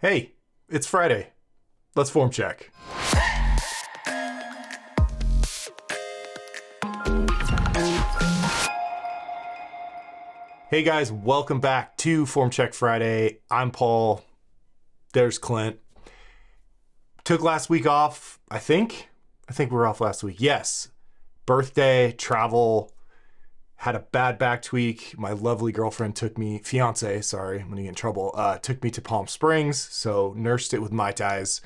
Hey, it's Friday. Let's form check. Hey guys, welcome back to Form Check Friday. I'm Paul. There's Clint. Took last week off, I think we were off last week. Yes. Birthday, travel, had a bad back tweak. My lovely girlfriend took me, fiance, sorry, I'm gonna get in trouble, took me to Palm Springs, so nursed it with Mai Tais,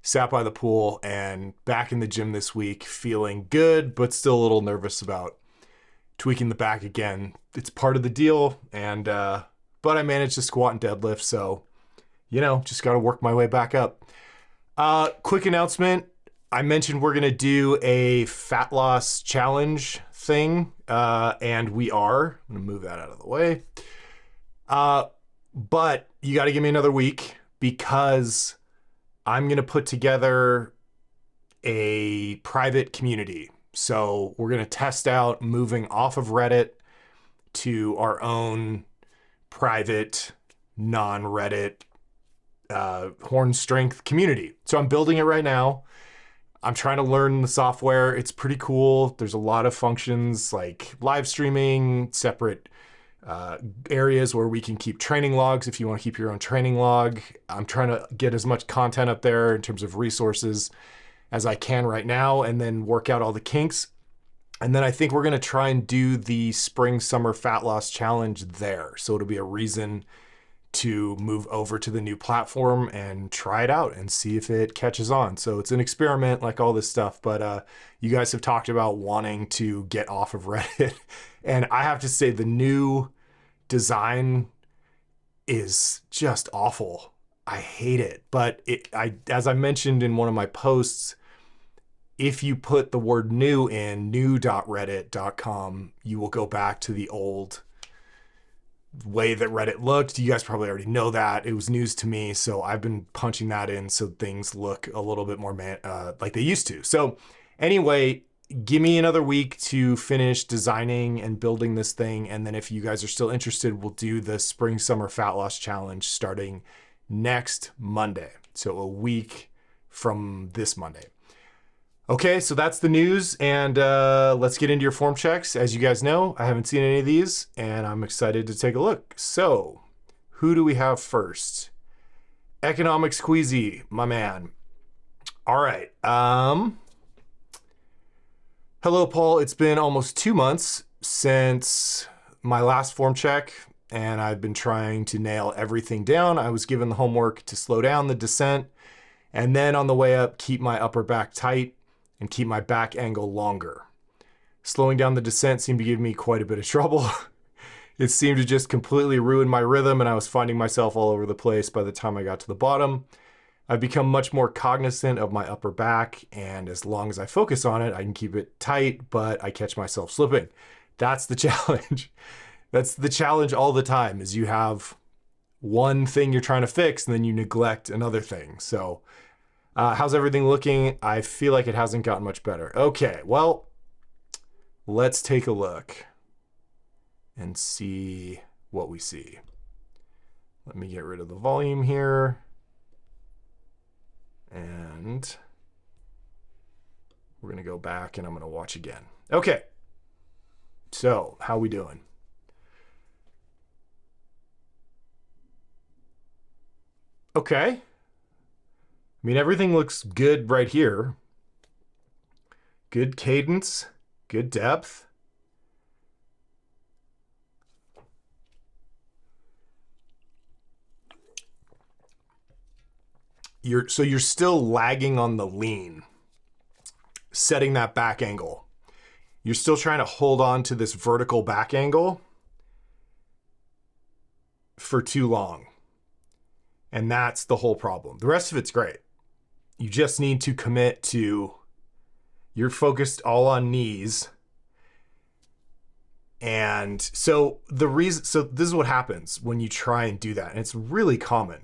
sat by the pool, and back in the gym this week, feeling good, but still a little nervous about tweaking the back again. It's part of the deal, and but I managed to squat and deadlift, so, just gotta work my way back up. Quick announcement. I mentioned we're gonna do a fat loss challenge thing, and we are. I'm gonna move that out of the way. But you gotta give me another week because I'm gonna put together a private community. So we're gonna test out moving off of Reddit to our own private, non-Reddit, HORNSTRENGTH community. So I'm building it right now. I'm trying to learn the software. It's pretty cool. There's a lot of functions like live streaming, separate areas where we can keep training logs if you want to keep your own training log. I'm trying to get as much content up there in terms of resources as I can right now, and then work out all the kinks. And then I think we're going to try and do the spring summer fat loss challenge there. So it'll be a reason to move over to the new platform and try it out and see if it catches on. So it's an experiment like all this stuff, but you guys have talked about wanting to get off of Reddit. And I have to say the new design is just awful. I hate it. But as I mentioned in one of my posts, if you put the word new in new.reddit.com, you will go back to the old way that Reddit looked. You guys probably already know that. It was news to me, so I've been punching that in so things look a little bit more like they used to. So anyway, give me another week to finish designing and building this thing, and then if you guys are still interested, we'll do the spring summer fat loss challenge starting next Monday. So a week from this Monday. Okay, so that's the news, and let's get into your form checks. As you guys know, I haven't seen any of these, and I'm excited to take a look. So, who do we have first? Economic Squeezy, my man. All right. Hello, Paul. It's been almost 2 months since my last form check, and I've been trying to nail everything down. I was given the homework to slow down the descent, and then on the way up, keep my upper back tight and keep my back angle longer. Slowing down the descent seemed to give me quite a bit of trouble. It seemed to just completely ruin my rhythm, and I was finding myself all over the place by the time I got to the bottom. I've become much more cognizant of my upper back, and as long as I focus on it, I can keep it tight, but I catch myself slipping. That's the challenge. That's the challenge all the time, is you have one thing you're trying to fix, and then you neglect another thing. So how's everything looking? I feel like it hasn't gotten much better. Okay, well, let's take a look and see what we see. Let me get rid of the volume here. And we're gonna go back and I'm gonna watch again. Okay, so how we doing? Okay. I mean, everything looks good right here. Good cadence, good depth. So you're still lagging on the lean, setting that back angle. You're still trying to hold on to this vertical back angle for too long. And that's the whole problem. The rest of it's great. You just need to commit to, you're focused all on knees. And so this is what happens when you try and do that. And it's really common.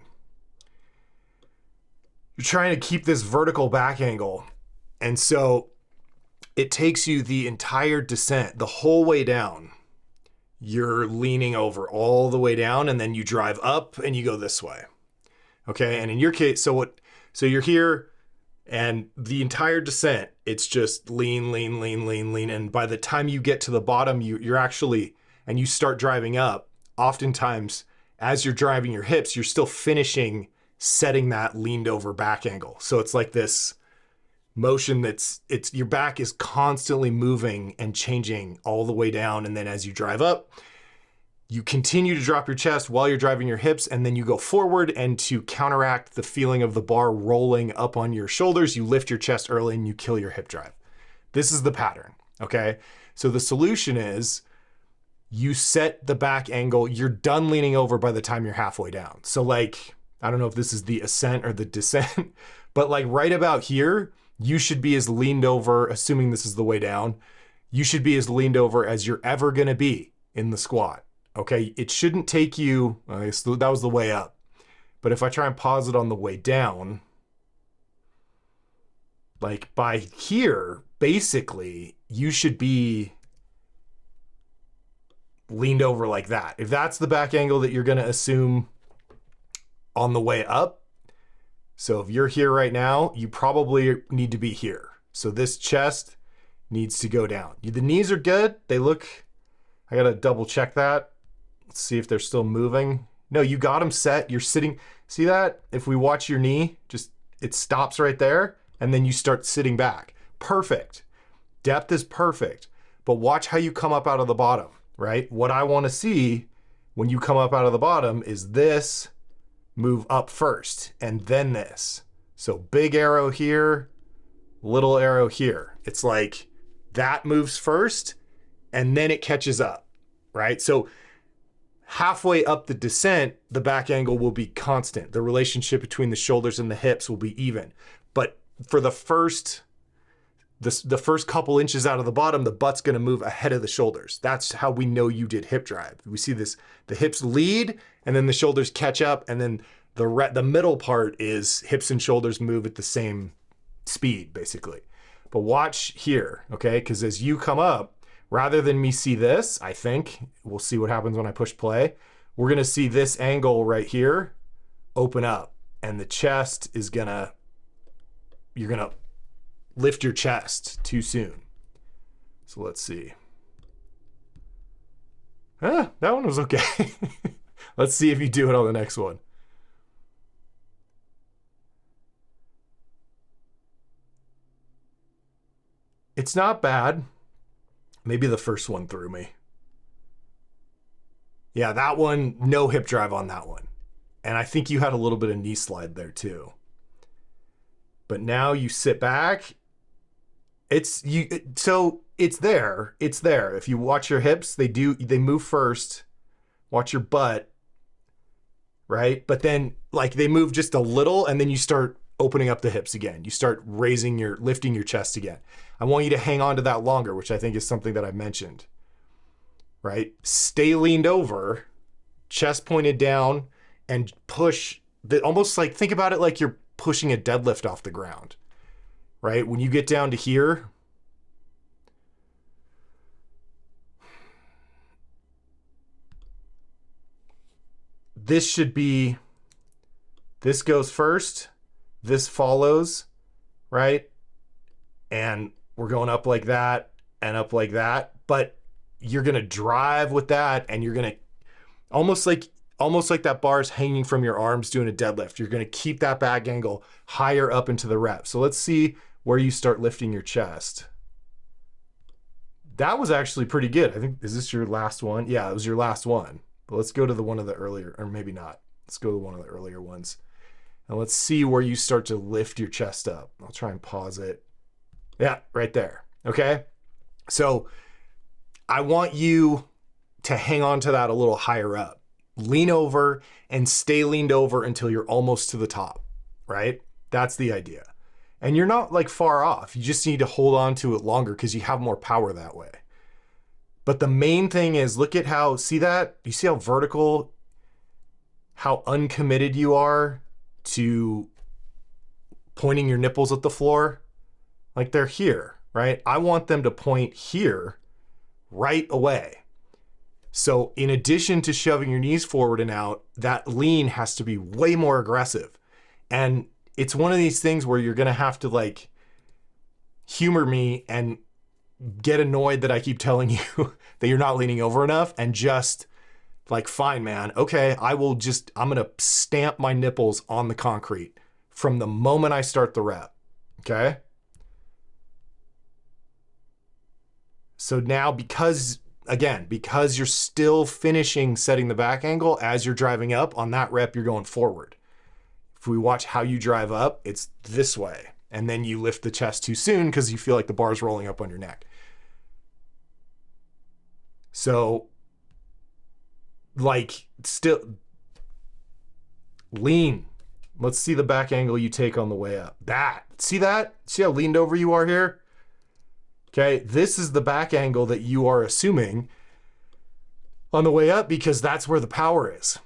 You're trying to keep this vertical back angle. And so it takes you the entire descent, the whole way down. You're leaning over all the way down, and then you drive up and you go this way. Okay. And in your case, so you're here and the entire descent, it's just lean, lean, lean, lean, lean. And by the time you get to the bottom, you're actually, and you start driving up, oftentimes as you're driving your hips, you're still finishing setting that leaned over back angle. So it's like this motion it's your back is constantly moving and changing all the way down. And then as you drive up, you continue to drop your chest while you're driving your hips, and then you go forward, and to counteract the feeling of the bar rolling up on your shoulders, you lift your chest early and you kill your hip drive. This is the pattern, okay? So the solution is you set the back angle, you're done leaning over by the time you're halfway down. So like, I don't know if this is the ascent or the descent, but like right about here, you should be as leaned over, assuming this is the way down, you should be as leaned over as you're ever gonna be in the squat. Okay, it shouldn't take you, that was the way up. But if I try and pause it on the way down, like by here, basically, you should be leaned over like that. If that's the back angle that you're gonna assume on the way up, so if you're here right now, you probably need to be here. So this chest needs to go down. The knees are good, they look, I gotta double check that. Let's see if they're still moving. No, you got them set. You're sitting. See that? If we watch your knee, just it stops right there, and then you start sitting back. Perfect. Depth is perfect. But watch how you come up out of the bottom, right? What I want to see when you come up out of the bottom is this move up first, and then this. So big arrow here, little arrow here. It's like that moves first, and then it catches up, right? So halfway up the descent, the back angle will be constant. The relationship between the shoulders and the hips will be even. But for the first couple inches out of the bottom, the butt's gonna move ahead of the shoulders. That's how we know you did hip drive. We see this, the hips lead, and then the shoulders catch up, and then the middle part is hips and shoulders move at the same speed, basically. But watch here, okay? Because as you come up, rather than me see this, I think, we'll see what happens when I push play, we're gonna see this angle right here open up, and the chest is you're gonna lift your chest too soon. So let's see. That one was okay. Let's see if you do it on the next one. It's not bad. Maybe the first one threw me. Yeah, that one, no hip drive on that one. And I think you had a little bit of knee slide there too. But now you sit back. So it's there. It's there. If you watch your hips, they move first. Watch your butt, right? But then like they move just a little, and then you start opening up the hips again. You start lifting your chest again. I want you to hang on to that longer, which I think is something that I mentioned, right? Stay leaned over, chest pointed down, and push, almost like, think about it like you're pushing a deadlift off the ground, right? When you get down to here, this goes first, this follows, right? And we're going up like that and up like that, but you're gonna drive with that, and you're gonna almost like that bar's hanging from your arms doing a deadlift. You're gonna keep that back angle higher up into the rep. So let's see where you start lifting your chest. That was actually pretty good. I think, is this your last one? Yeah, it was your last one. But let's go to one of the earlier, or maybe not. Let's go to one of the earlier ones. And let's see where you start to lift your chest up. I'll try and pause it. Yeah, right there, okay? So I want you to hang on to that a little higher up. Lean over and stay leaned over until you're almost to the top, right? That's the idea. And you're not like far off. You just need to hold on to it longer because you have more power that way. But the main thing is, look at how, see that? You see how vertical, how uncommitted you are to pointing your nipples at the floor? Like they're here, right? I want them to point here right away. So in addition to shoving your knees forward and out, that lean has to be way more aggressive. And it's one of these things where you're going to have to like humor me and get annoyed that I keep telling you that you're not leaning over enough, and just like, fine, man. Okay, I'm going to stamp my nipples on the concrete from the moment I start the rep. Okay. So now, because you're still finishing setting the back angle as you're driving up, on that rep, you're going forward. If we watch how you drive up, it's this way. And then you lift the chest too soon because you feel like the bar's rolling up on your neck. So, like, still lean. Let's see the back angle you take on the way up. See that? See how leaned over you are here? Okay, this is the back angle that you are assuming on the way up because that's where the power is,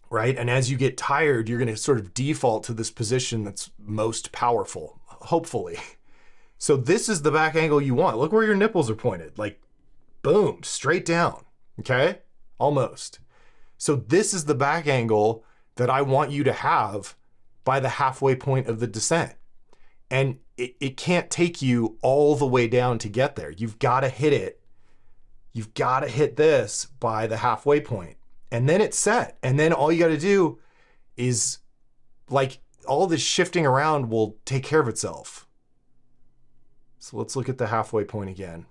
right? And as you get tired, you're going to sort of default to this position that's most powerful, hopefully. So this is the back angle you want. Look where your nipples are pointed, like boom, straight down, okay? Almost. So this is the back angle that I want you to have by the halfway point of the descent. And it can't take you all the way down to get there. You've got to hit it. You've got to hit this by the halfway point. And then it's set. And then all you got to do is, like, all this shifting around will take care of itself. So let's look at the halfway point again.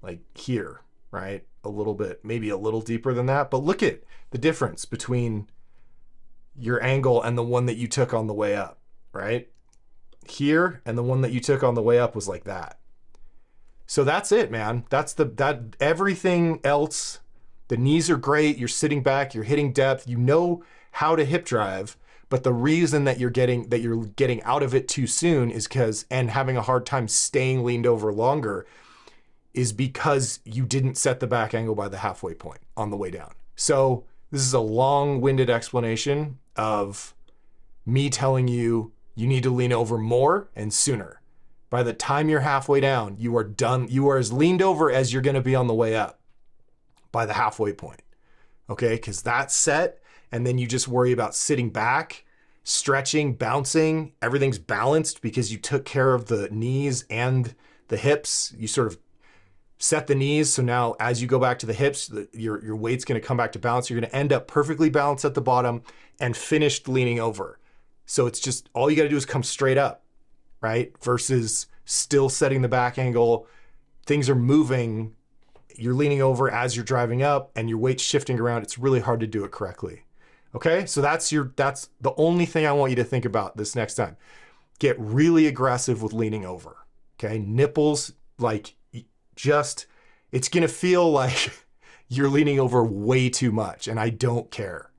Like here, right? A little bit, maybe a little deeper than that. But look at the difference between your angle and the one that you took on the way up, right? Here, and the one that you took on the way up was like that. So that's it, man. That's everything else. The knees are great. You're sitting back, you're hitting depth, you know how to hip drive, but the reason that you're getting out of it too soon is and having a hard time staying leaned over longer is because you didn't set the back angle by the halfway point on the way down. So this is a long-winded explanation of me telling you need to lean over more and sooner. By the time you're halfway down, you are done. You are as leaned over as you're going to be on the way up by the halfway point. Okay? Because that's set. And then you just worry about sitting back, stretching, bouncing. Everything's balanced because you took care of the knees and the hips. You sort of set the knees. So now as you go back to the hips, your weight's going to come back to balance. You're going to end up perfectly balanced at the bottom and finished leaning over. So it's just, all you got to do is come straight up, right? Versus still setting the back angle. Things are moving. You're leaning over as you're driving up and your weight's shifting around. It's really hard to do it correctly. Okay. So that's the only thing I want you to think about this next time. Get really aggressive with leaning over. Okay. Nipples, like, it's going to feel like you're leaning over way too much, and I don't care.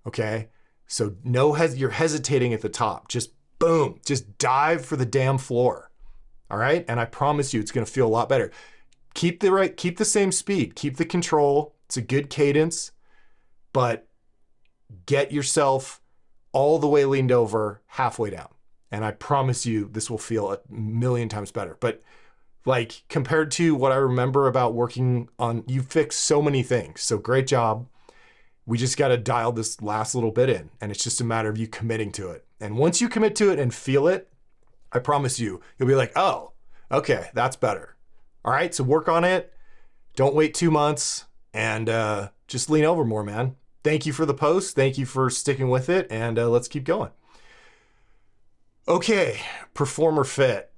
Okay. So you're hesitating at the top. Just boom, just dive for the damn floor. All right. And I promise you, it's going to feel a lot better. Keep the same speed, keep the control. It's a good cadence, but get yourself all the way leaned over halfway down. And I promise you, this will feel a million times better. But like, compared to what I remember about working on, you fixed so many things. So great job. We just got to dial this last little bit in, and it's just a matter of you committing to it. And once you commit to it and feel it, I promise you'll be like, oh, okay, that's better. All right, so work on it. Don't wait 2 months, and just lean over more, man. Thank you for the post. Thank you for sticking with it, and let's keep going. Okay, Performer Fit.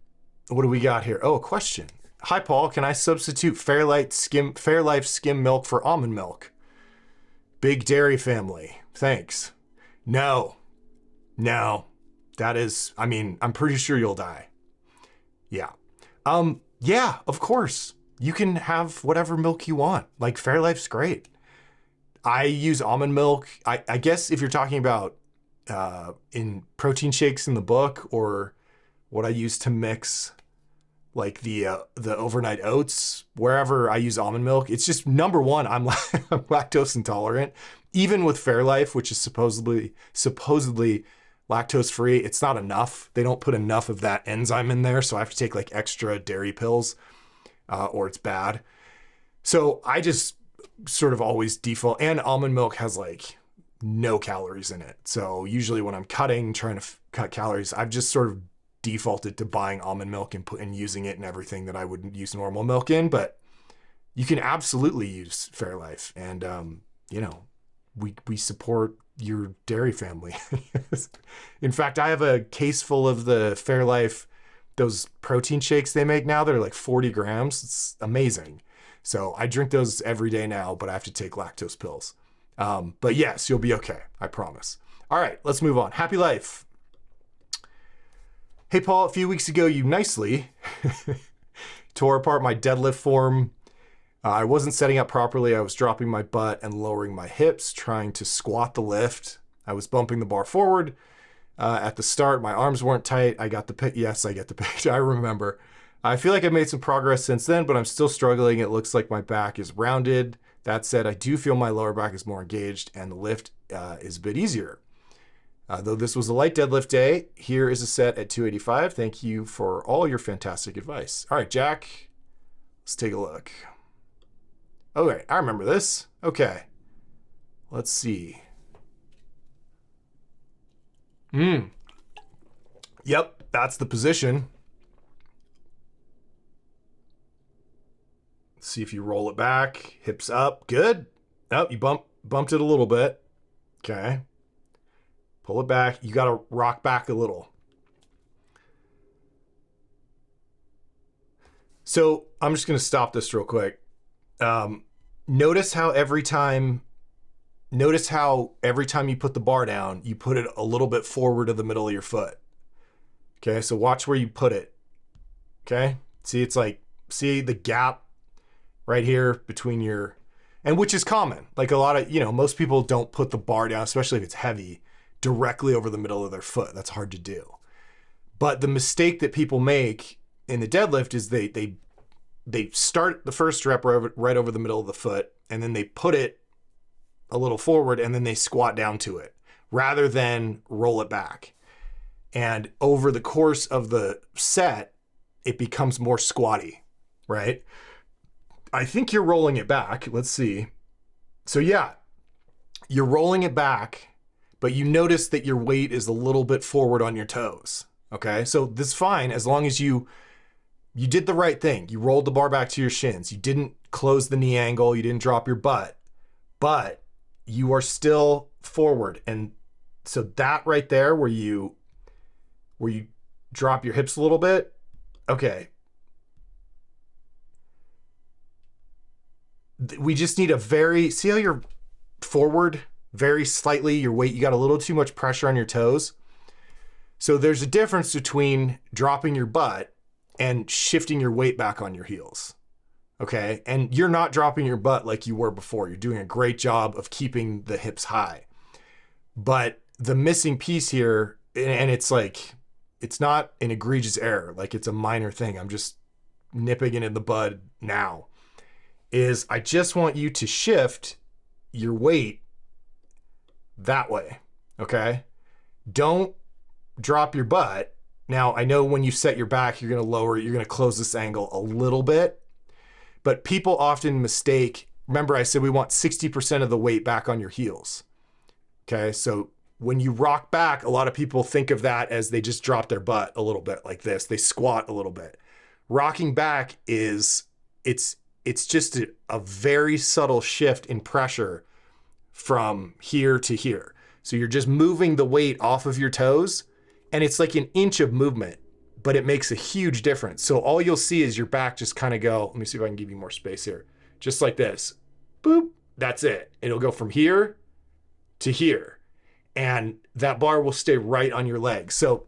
What do we got here? Oh, a question. Hi, Paul. Can I substitute Fairlife skim milk for almond milk? Big dairy family. Thanks. No. That is, I'm pretty sure you'll die. Yeah. Yeah, of course. You can have whatever milk you want. Like, Fairlife's great. I use almond milk. I guess if you're talking about in protein shakes in the book, or what I use to mix like the overnight oats, wherever I use almond milk, it's just, number one, I'm lactose intolerant. Even with Fairlife, which is supposedly lactose free, it's not enough. They don't put enough of that enzyme in there, so I have to take like extra dairy pills, or it's bad. So I just sort of always default. And almond milk has like no calories in it. So usually when I'm cutting, trying to cut calories, I've just sort of defaulted to buying almond milk and using it in everything that I would use normal milk in. But you can absolutely use Fairlife, and you know, we support your dairy family. In fact, I have a case full of the Fairlife, those protein shakes they make now. They're like 40 grams. It's amazing. So I drink those every day now, but I have to take lactose pills. But yes, you'll be okay. I promise. All right, let's move on. Happy life. Hey, Paul, a few weeks ago, you nicely tore apart my deadlift form. I wasn't setting up properly. I was dropping my butt and lowering my hips, trying to squat the lift. I was bumping the bar forward. At the start, my arms weren't tight. I got the pic. Yes, I get the picture. I remember. I feel like I've made some progress since then, but I'm still struggling. It looks like my back is rounded. That said, I do feel my lower back is more engaged and the lift is a bit easier. Though this was a light deadlift day, here is a set at 285. Thank you for all your fantastic advice. All right, Jack, let's take a look. Okay, I remember this. Okay, let's see. Yep, that's the position. Let's see if you roll it back, hips up, good. Oh, you bumped it a little bit. Okay. Pull it back. You got to rock back a little. So I'm just going to stop this real quick. Notice how every time you put the bar down, you put it a little bit forward of the middle of your foot. Okay, so watch where you put it. Okay, see, it's like, see the gap right here between your, and which is common. Like a lot of, most people don't put the bar down, especially if it's heavy, directly over the middle of their foot. That's hard to do. But the mistake that people make in the deadlift is they start the first rep right over the middle of the foot, and then they put it a little forward, and then they squat down to it rather than roll it back. And over the course of the set, it becomes more squatty, right? I think you're rolling it back. Let's see. So yeah, you're rolling it back, but you notice that your weight is a little bit forward on your toes. Okay, so this is fine as long as you did the right thing. You rolled the bar back to your shins. You didn't close the knee angle. You didn't drop your butt, but you are still forward. And so that right there where you drop your hips a little bit, okay. We just need see how you're forward very slightly, your weight, you got a little too much pressure on your toes. So there's a difference between dropping your butt and shifting your weight back on your heels. Okay. And you're not dropping your butt like you were before. You're doing a great job of keeping the hips high. But the missing piece here, and it's like, it's not an egregious error, like it's a minor thing. I'm just nipping it in the bud now, is I just want you to shift your weight that way. Okay. Don't drop your butt. Now, I know when you set your back, you're going to lower it. You're going to close this angle a little bit, but people often mistake. Remember I said we want 60% of the weight back on your heels. Okay. So when you rock back, a lot of people think of that as they just drop their butt a little bit like this. They squat a little bit. Rocking back it's just a very subtle shift in pressure from here to here. So you're just moving the weight off of your toes, and it's like an inch of movement, but it makes a huge difference. So all you'll see is your back just kind of go, let me see if I can give you more space here. Just like this, boop, that's it. It'll go from here to here, and that bar will stay right on your leg. So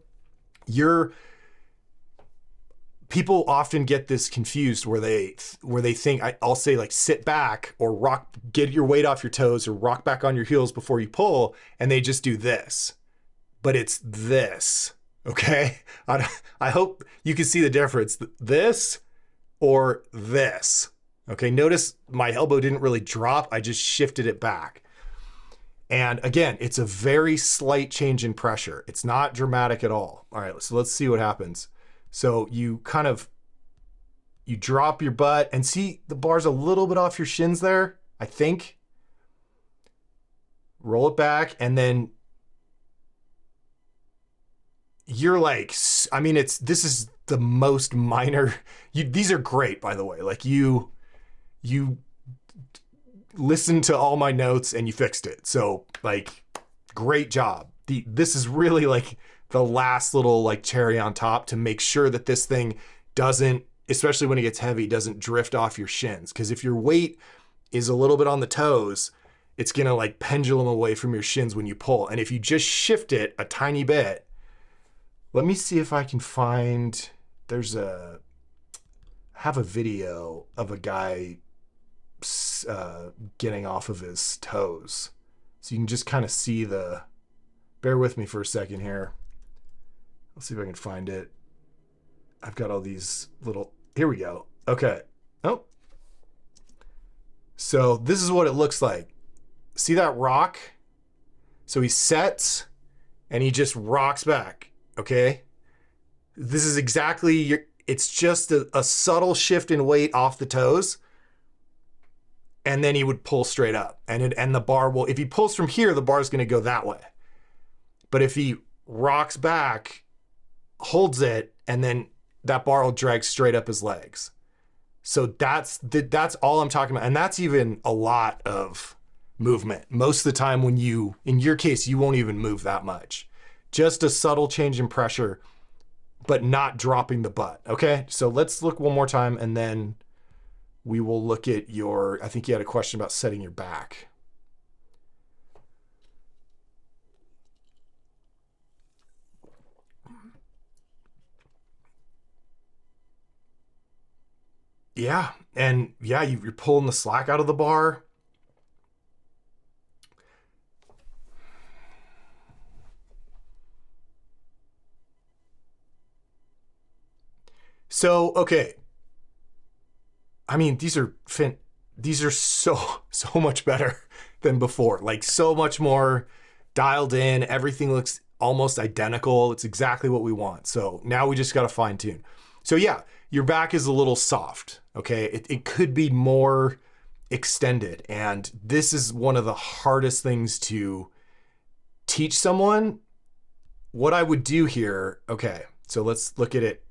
people often get this confused where they think I'll say like sit back or get your weight off your toes or rock back on your heels before you pull, and they just do this, but it's this. Okay. I hope you can see the difference. This or this. Okay. Notice my elbow didn't really drop. I just shifted it back. And again, it's a very slight change in pressure. It's not dramatic at all. All right. So let's see what happens. So you drop your butt and see the bar's a little bit off your shins there, I think. roll it back, and then you're like, I mean, this is the most minor, these are great, by the way. Like you listened to all my notes and you fixed it. So like, great job. This is really like the last little like cherry on top to make sure that this thing doesn't, especially when it gets heavy, doesn't drift off your shins. Because if your weight is a little bit on the toes, it's gonna like pendulum away from your shins when you pull. And if you just shift it a tiny bit, let me see if I can find, I have a video of a guy getting off of his toes. So you can just kind of see bear with me for a second here. Let's see if I can find it. I've got all these little, here we go. Okay. Oh. So this is what it looks like. See that rock? So he sets and he just rocks back. Okay. This is exactly it's just a subtle shift in weight off the toes. And then he would pull straight up, and the bar will, if he pulls from here, the bar is going to go that way. But if he rocks back, holds it, and then that bar will drag straight up his legs. So that's all I'm talking about. And that's even a lot of movement. Most of the time when in your case, you won't even move that much. Just a subtle change in pressure, but not dropping the butt. Okay. So let's look one more time, and then we will look at I think you had a question about setting your back. Yeah. And yeah, you're pulling the slack out of the bar. So, okay. I mean, these are so much better than before. Like so much more dialed in. Everything looks almost identical. It's exactly what we want. So now we just got to fine tune. So yeah, your back is a little soft. Okay. It could be more extended. And this is one of the hardest things to teach someone. What I would do here. Okay. So let's look at it.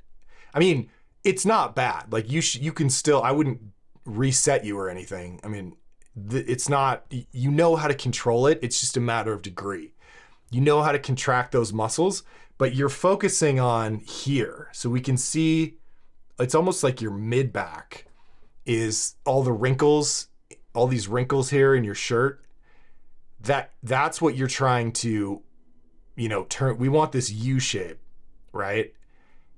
I mean, it's not bad. Like you can still, I wouldn't reset you or anything. I mean, it's not, you know how to control it. It's just a matter of degree. You know how to contract those muscles, but you're focusing on here. So we can see it's almost like your mid back is all the wrinkles, all these wrinkles here in your shirt. That's what you're trying to, turn. We want this U shape, right?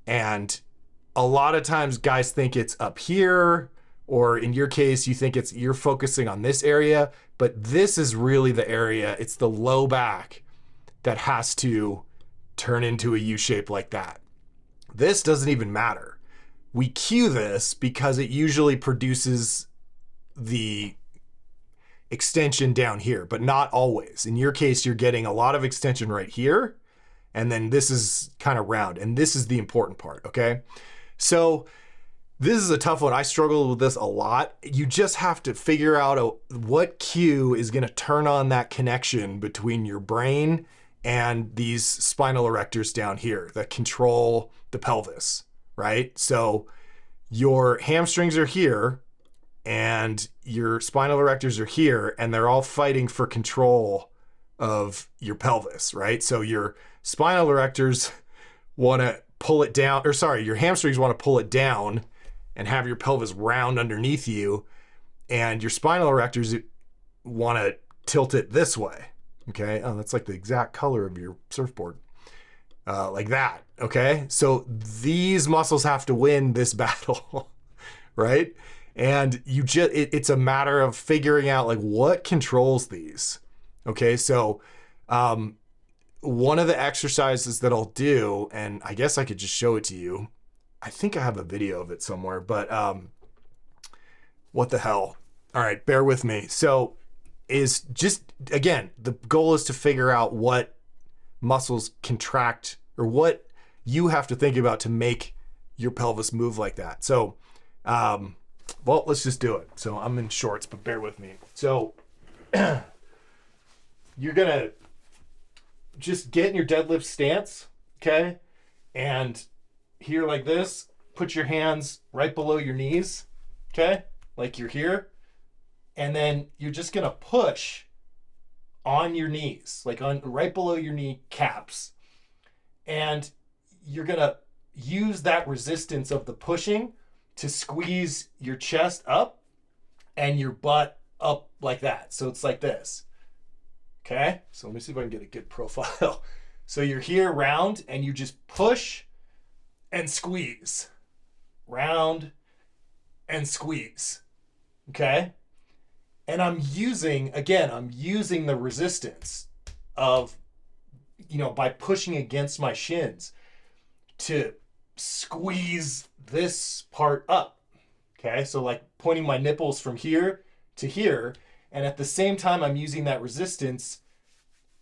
And a lot of times guys think it's up here, or in your case, you think you're focusing on this area, but this is really the area. It's the low back that has to turn into a U shape like that. This doesn't even matter. We cue this because it usually produces the extension down here, but not always. In your case, you're getting a lot of extension right here, and then this is kind of round, and this is the important part, okay? So this is a tough one. I struggle with this a lot. You just have to figure out what cue is going to turn on that connection between your brain and these spinal erectors down here that control the pelvis, right? So your hamstrings are here and your spinal erectors are here, and they're all fighting for control of your pelvis, right? So your spinal erectors want to pull it down, or sorry, your hamstrings want to pull it down and have your pelvis round underneath you, and your spinal erectors want to tilt it this way. Okay. Oh, that's like the exact color of your surfboard. Like that. Okay. So these muscles have to win this battle, right? And it's a matter of figuring out like what controls these. Okay. So, one of the exercises that I'll do, and I guess I could just show it to you. I think I have a video of it somewhere, but what the hell? All right, bear with me. So is just, again, the goal is to figure out what muscles contract or what you have to think about to make your pelvis move like that. So, let's just do it. So I'm in shorts, but bear with me. So you're gonna just get in your deadlift stance, okay? And here like this, put your hands right below your knees, okay? Like you're here. And then you're just gonna push on your knees, like on right below your knee caps. And you're gonna use that resistance of the pushing to squeeze your chest up and your butt up like that. So it's like this. Okay, so let me see if I can get a good profile. So you're here round and you just push and squeeze. Round and squeeze. Okay? And I'm using the resistance of, by pushing against my shins to squeeze this part up. Okay, so like pointing my nipples from here to here. And at the same time, I'm using that resistance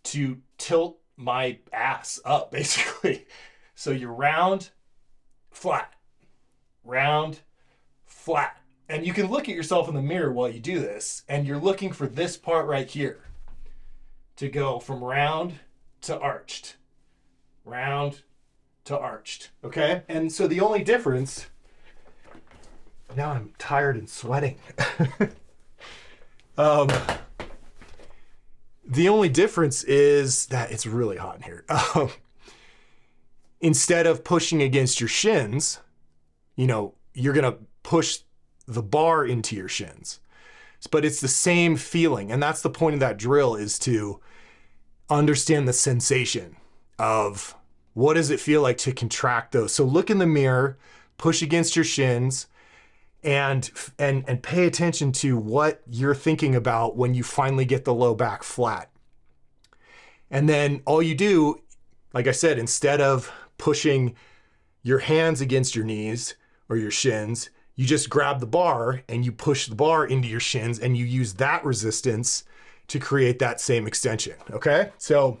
to tilt my ass up, basically. So you're round, flat, round, flat. And you can look at yourself in the mirror while you do this, and you're looking for this part right here to go from round to arched, round to arched, okay? And so the only difference, now I'm tired and sweating. The only difference is that it's really hot in here. Instead of pushing against your shins, you're gonna push the bar into your shins. But it's the same feeling. And that's the point of that drill, is to understand the sensation of what does it feel like to contract those. So look in the mirror, push against your shins, and pay attention to what you're thinking about when you finally get the low back flat. And then all you do, like I said, instead of pushing your hands against your knees or your shins, you just grab the bar and you push the bar into your shins and you use that resistance to create that same extension, okay? So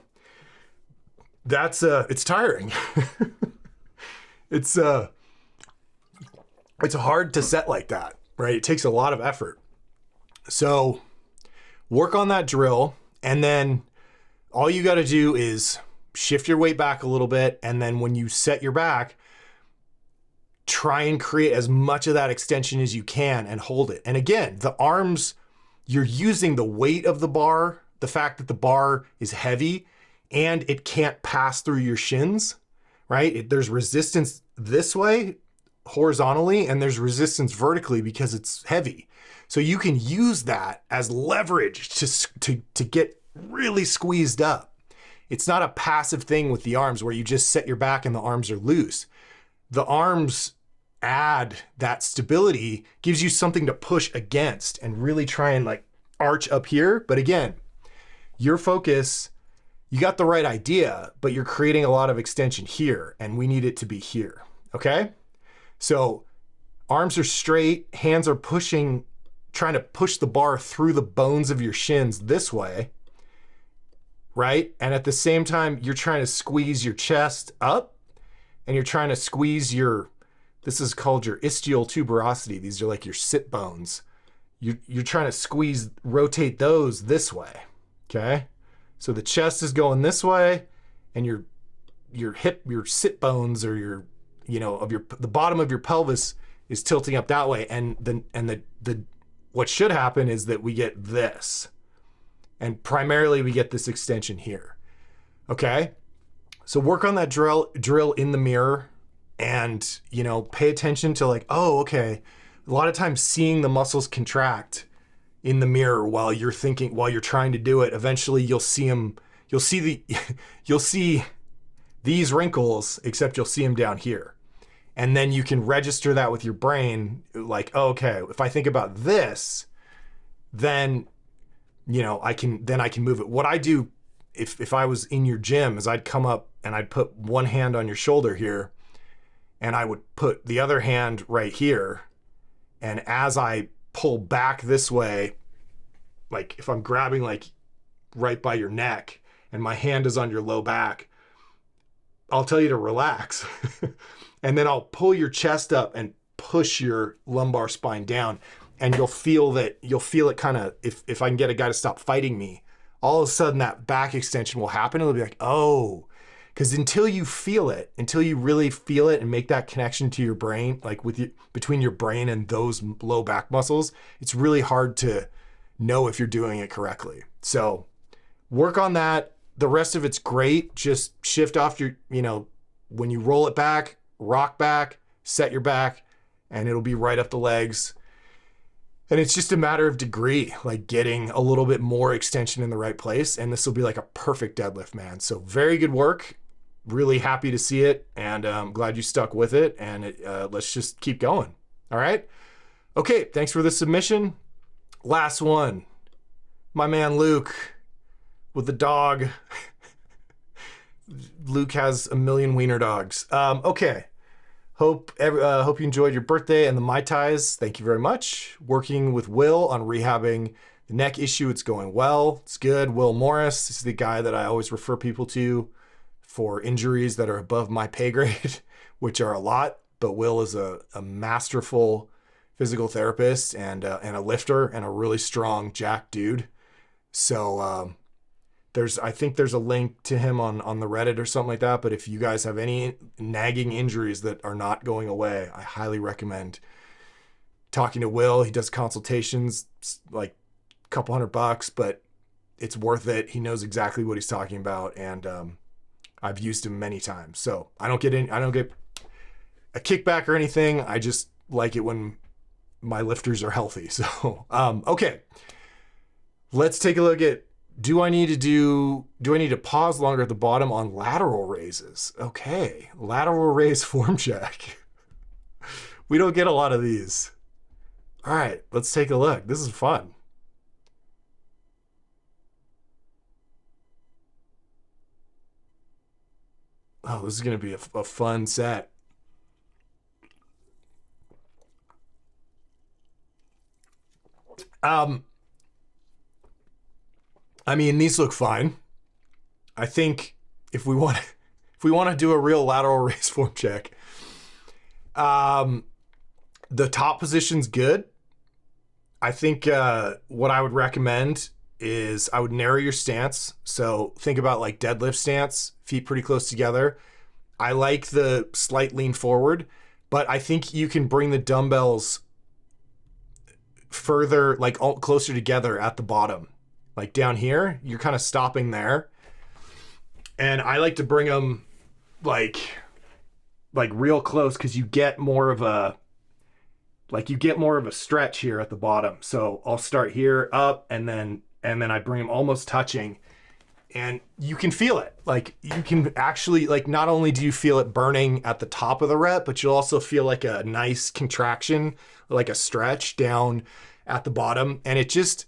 that's, it's tiring. It's hard to set like that, right? It takes a lot of effort. So work on that drill, and then all you gotta do is shift your weight back a little bit, and then when you set your back, try and create as much of that extension as you can and hold it. And again, the arms, you're using the weight of the bar, the fact that the bar is heavy and it can't pass through your shins, right? There's resistance this way horizontally and there's resistance vertically because it's heavy. So you can use that as leverage to get really squeezed up. It's not a passive thing with the arms where you just set your back and the arms are loose. The arms add that stability, gives you something to push against and really try and like arch up here. But again, your focus, you got the right idea, but you're creating a lot of extension here and we need it to be here, okay? So arms are straight, hands are pushing, trying to push the bar through the bones of your shins this way, right? And at the same time, you're trying to squeeze your chest up and you're trying to squeeze this is called your ischial tuberosity. These are like your sit bones. You're trying to rotate those this way, okay? So the chest is going this way and your sit bones or the bottom of your pelvis is tilting up that way. And what should happen is that we get this. And primarily we get this extension here, okay? So work on that drill in the mirror and, pay attention to like, oh, okay. A lot of times seeing the muscles contract in the mirror while you're trying to do it, eventually you'll see these wrinkles, except you'll see them down here. And then you can register that with your brain. Like, oh, okay, if I think about this, then, I can move it. What I do if I was in your gym is I'd come up and I'd put one hand on your shoulder here and I would put the other hand right here. And as I pull back this way, like if I'm grabbing like right by your neck and my hand is on your low back, I'll tell you to relax. And then I'll pull your chest up and push your lumbar spine down. And you'll feel it kind of, if I can get a guy to stop fighting me, all of a sudden that back extension will happen. It'll be like, oh, because until you feel it, until you really feel it and make that connection to your brain, like with you, between your brain and those low back muscles, it's really hard to know if you're doing it correctly. So work on that. The rest of it's great. Just shift off your, when you roll it back, rock back, set your back, and it'll be right up the legs. And it's just a matter of degree, like getting a little bit more extension in the right place. And this will be like a perfect deadlift, man. So very good work. Really happy to see it. And I'm glad you stuck with it. And let's just keep going. All right. Okay. Thanks for the submission. Last one. My man, Luke, with the dog. Luke has a million wiener dogs. Okay. Hope you enjoyed your birthday and the Mai Tais. Thank you very much. Working with Will on rehabbing the neck issue. It's going well. It's good. Will Morris. This is the guy that I always refer people to for injuries that are above my pay grade, which are a lot. But Will is a masterful physical therapist and a lifter and a really strong jack dude. So I think there's a link to him on the Reddit or something like that. But if you guys have any nagging injuries that are not going away, I highly recommend talking to Will. He does consultations, like a couple $100, but it's worth it. He knows exactly what he's talking about. And I've used him many times. So I don't get a kickback or anything. I just like it when my lifters are healthy. So, okay, let's take a look at, do I need to pause longer at the bottom on lateral raises? Okay, lateral raise form check. We don't get a lot of these. All right, let's take a look. This is fun. Oh, this is going to be a fun set. I mean, these look fine. I think if we want to do a real lateral raise form check, the top position's good. I think what I would recommend is I would narrow your stance. So think about like deadlift stance, feet pretty close together. I like the slight lean forward, but I think you can bring the dumbbells further, like closer together at the bottom. Like down here, you're kind of stopping there. And I like to bring them like real close because you get more of a stretch here at the bottom. So I'll start here up and then I bring them almost touching, and you can feel it. Like you can actually, like, not only do you feel it burning at the top of the rep, but you'll also feel like a nice contraction, like a stretch down at the bottom. And it's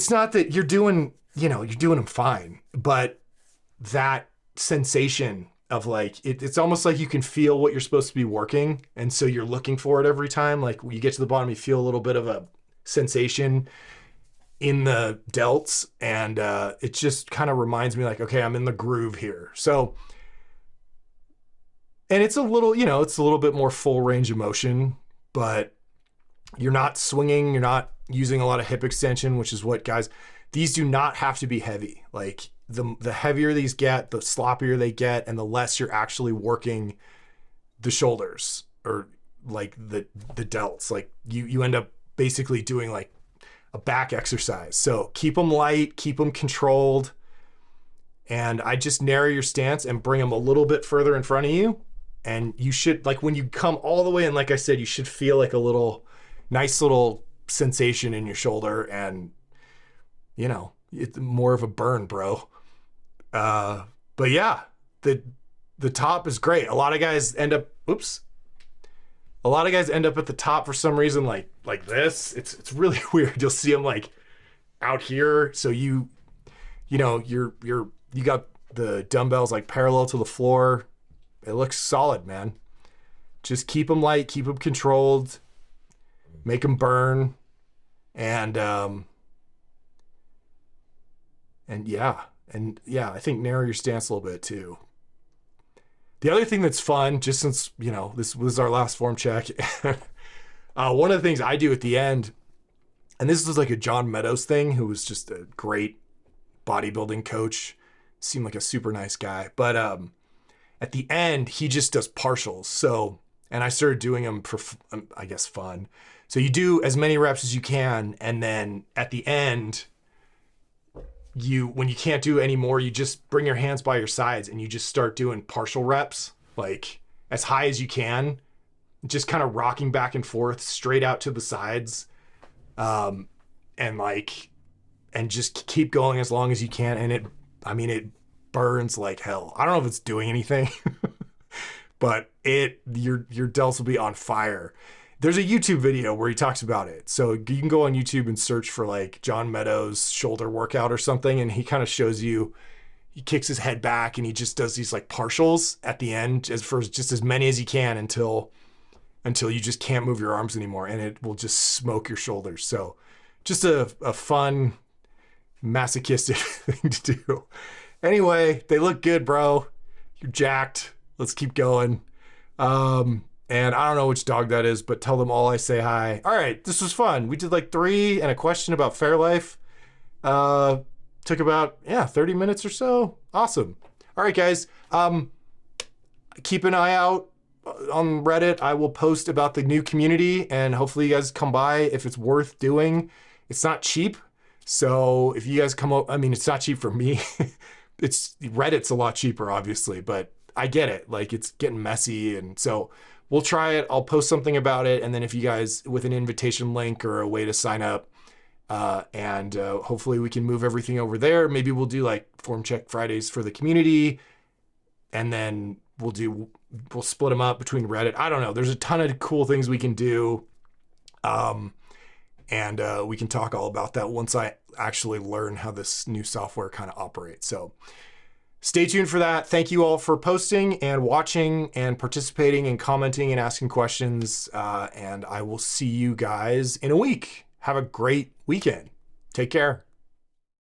not that you're doing them fine, but that sensation of like, it's almost like you can feel what you're supposed to be working. And so you're looking for it every time. Like when you get to the bottom, you feel a little bit of a sensation in the delts. And it just kind of reminds me like, okay, I'm in the groove here. So, and it's a little bit more full range of motion, but you're not swinging, you're not using a lot of hip extension, which is what these do not have to be heavy. Like the heavier these get, the sloppier they get, and the less you're actually working the shoulders or like the delts. Like you end up basically doing like a back exercise. So keep them light, keep them controlled. And I just narrow your stance and bring them a little bit further in front of you. And you should, like when you come all the way in, like I said, you should feel like a nice little sensation in your shoulder, and it's more of a burn, bro. But yeah, the top is great. A lot of guys end up at the top for some reason, like this. It's really weird. You'll see them like out here. So you got the dumbbells like parallel to the floor. It looks solid, man. Just keep them light, keep them controlled, make them burn, and yeah, I think narrow your stance a little bit too. The other thing that's fun, just since this was our last form check, one of the things I do at the end, and this was like a John Meadows thing, who was just a great bodybuilding coach. Seemed like a super nice guy. But at the end, he just does partials. So, and I started doing them for, I guess, fun. So you do as many reps as you can. And then at the end, when you can't do any more, you just bring your hands by your sides and you just start doing partial reps, like as high as you can, just kind of rocking back and forth straight out to the sides. And just keep going as long as you can. And it burns like hell. I don't know if it's doing anything, but your delts will be on fire. There's a YouTube video where he talks about it. So you can go on YouTube and search for like John Meadows shoulder workout or something. And he kind of shows you, he kicks his head back and he just does these like partials at the end just as many as he can until you just can't move your arms anymore. And it will just smoke your shoulders. So just a fun, masochistic thing to do. Anyway, they look good, bro. You're jacked. Let's keep going. And I don't know which dog that is, but tell them all I say hi. All right, this was fun. We did like 3 and a question about Fairlife. Took about, 30 minutes or so. Awesome. All right, guys. Keep an eye out on Reddit. I will post about the new community, and hopefully you guys come by if it's worth doing. It's not cheap. So if you guys come up, I mean, it's not cheap for me. Reddit's a lot cheaper, obviously, but I get it. Like, it's getting messy. And so we'll try it. I'll post something about it. And then if you guys, with an invitation link or a way to sign up, hopefully we can move everything over there. Maybe we'll do like form check Fridays for the community. And then we'll split them up between Reddit. I don't know. There's a ton of cool things we can do. We can talk all about that once I actually learn how this new software kind of operates. So stay tuned for that. Thank you all for posting and watching and participating and commenting and asking questions. And I will see you guys in a week. Have a great weekend. Take care.